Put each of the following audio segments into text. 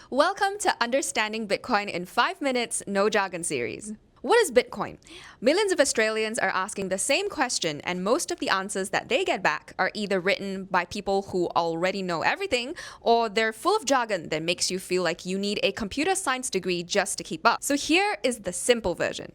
Welcome to Understanding Bitcoin in 5 Minutes, No Jargon series. What is Bitcoin? Millions of Australians are asking the same question, and most of the answers that they get back are either written by people who already know everything, or they're full of jargon that makes you feel like you need a computer science degree just to keep up. So here is the simple version.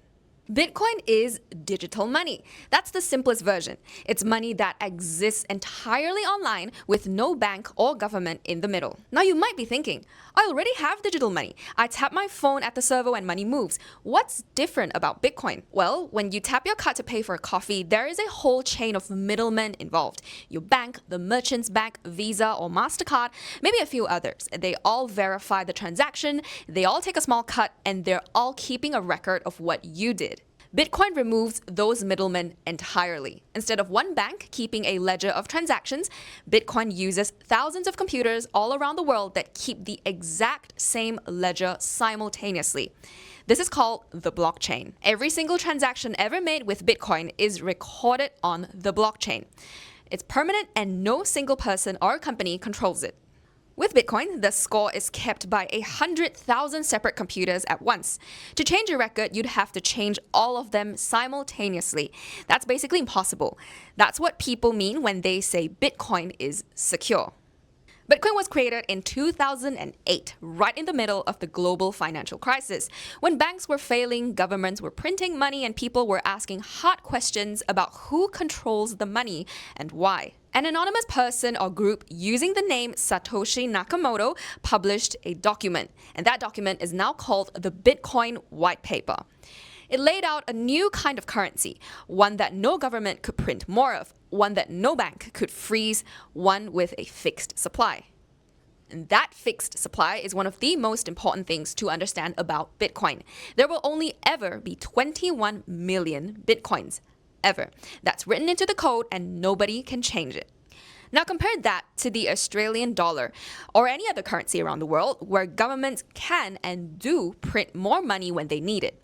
Bitcoin is digital money. That's the simplest version. It's money that exists entirely online with no bank or government in the middle. Now you might be thinking, I already have digital money. I tap my phone at the servo and money moves. What's different about Bitcoin? Well, when you tap your card to pay for a coffee, there is a whole chain of middlemen involved. Your bank, the merchant's bank, Visa or MasterCard, maybe a few others. They all verify the transaction, they all take a small cut, and they're all keeping a record of what you did. Bitcoin removes those middlemen entirely. Instead of one bank keeping a ledger of transactions, Bitcoin uses thousands of computers all around the world that keep the exact same ledger simultaneously. This is called the blockchain. Every single transaction ever made with Bitcoin is recorded on the blockchain. It's permanent and no single person or company controls it. With Bitcoin, the score is kept by 100,000 separate computers at once. To change a record, you'd have to change all of them simultaneously. That's basically impossible. That's what people mean when they say Bitcoin is secure. Bitcoin was created in 2008, right in the middle of the global financial crisis. When banks were failing, governments were printing money, and people were asking hard questions about who controls the money and why. An anonymous person or group using the name Satoshi Nakamoto published a document, and that document is now called the Bitcoin White Paper. It laid out a new kind of currency, one that no government could print more of, one that no bank could freeze, one with a fixed supply. And that fixed supply is one of the most important things to understand about Bitcoin. There will only ever be 21 million Bitcoins. Ever. That's written into the code and nobody can change it. Now compare that to the Australian dollar or any other currency around the world where governments can and do print more money when they need it.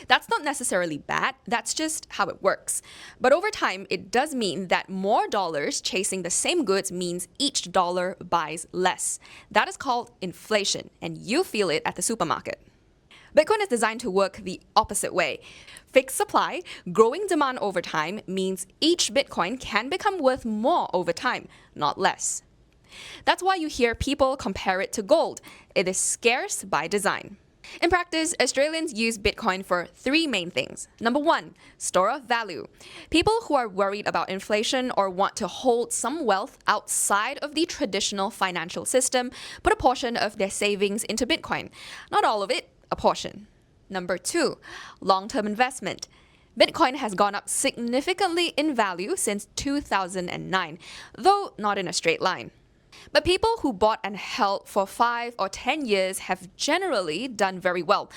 That's not necessarily bad, that's just how it works. But over time, it does mean that more dollars chasing the same goods means each dollar buys less. That is called inflation, and you feel it at the supermarket. Bitcoin is designed to work the opposite way. Fixed supply, growing demand over time means each Bitcoin can become worth more over time, not less. That's why you hear people compare it to gold. It is scarce by design. In practice, Australians use Bitcoin for three main things. Number one, store of value. People who are worried about inflation or want to hold some wealth outside of the traditional financial system put a portion of their savings into Bitcoin. Not all of it, a portion. Number two, long-term investment. Bitcoin has gone up significantly in value since 2009, though not in a straight line. But people who bought and held for 5 or 10 years have generally done very well.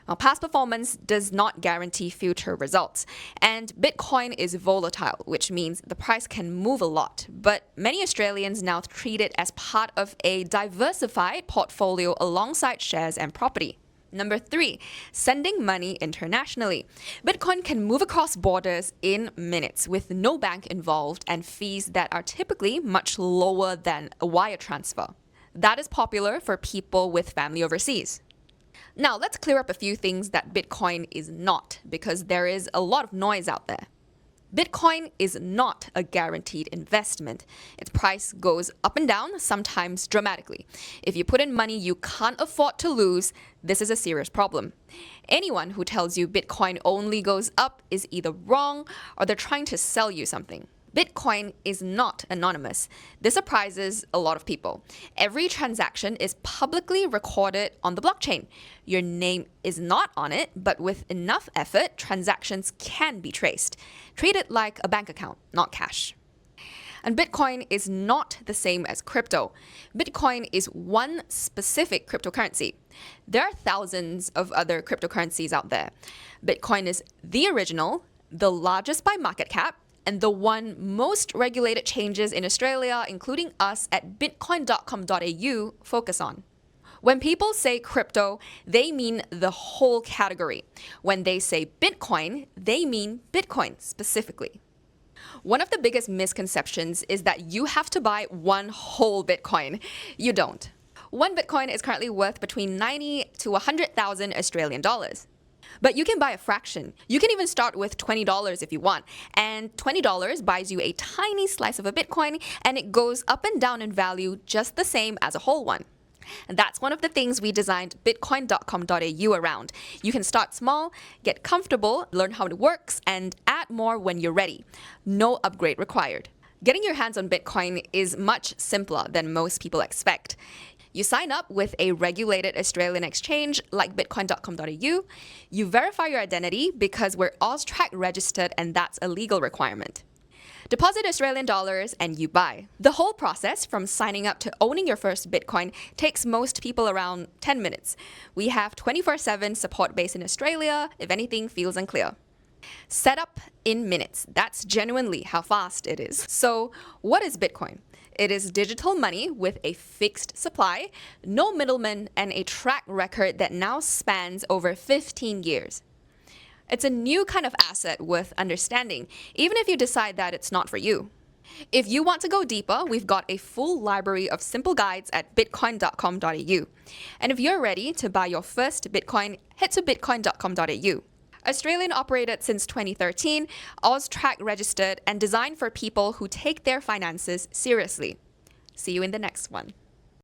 Now, past performance does not guarantee future results. And Bitcoin is volatile, which means the price can move a lot. But many Australians now treat it as part of a diversified portfolio alongside shares and property. Number three, sending money internationally. Bitcoin can move across borders in minutes with no bank involved and fees that are typically much lower than a wire transfer. That is popular for people with family overseas. Now, let's clear up a few things that Bitcoin is not, because there is a lot of noise out there. Bitcoin is not a guaranteed investment. Its price goes up and down, sometimes dramatically. If you put in money you can't afford to lose, this is a serious problem. Anyone who tells you Bitcoin only goes up is either wrong or they're trying to sell you something. Bitcoin is not anonymous. This surprises a lot of people. Every transaction is publicly recorded on the blockchain. Your name is not on it, but with enough effort, transactions can be traced. Treat it like a bank account, not cash. And Bitcoin is not the same as crypto. Bitcoin is one specific cryptocurrency. There are thousands of other cryptocurrencies out there. Bitcoin is the original, the largest by market cap, and the one most regulated changes in Australia, including us at bitcoin.com.au, focus on. When people say crypto, they mean the whole category. When they say Bitcoin, they mean Bitcoin specifically. One of the biggest misconceptions is that you have to buy one whole Bitcoin. You don't. One Bitcoin is currently worth between 90 to 100,000 Australian dollars. But you can buy a fraction. You can even start with $20 if you want. And $20 buys you a tiny slice of a Bitcoin, and it goes up and down in value just the same as a whole one. And that's one of the things we designed bitcoin.com.au around. You can start small, get comfortable, learn how it works, and add more when you're ready. No upgrade required. Getting your hands on Bitcoin is much simpler than most people expect. You sign up with a regulated Australian exchange like bitcoin.com.au. You verify your identity because we're AUSTRAC-registered, and that's a legal requirement. Deposit Australian dollars and you buy. The whole process from signing up to owning your first Bitcoin takes most people around 10 minutes. We have 24/7 support based in Australia if anything feels unclear. Set up in minutes. That's genuinely how fast it is. So, what is Bitcoin? It is digital money with a fixed supply, no middlemen, and a track record that now spans over 15 years. It's a new kind of asset worth understanding, even if you decide that it's not for you. If you want to go deeper, we've got a full library of simple guides at bitcoin.com.au. And if you're ready to buy your first Bitcoin, head to bitcoin.com.au. Australian operated since 2013, AUSTRAC-registered, and designed for people who take their finances seriously. See you in the next one.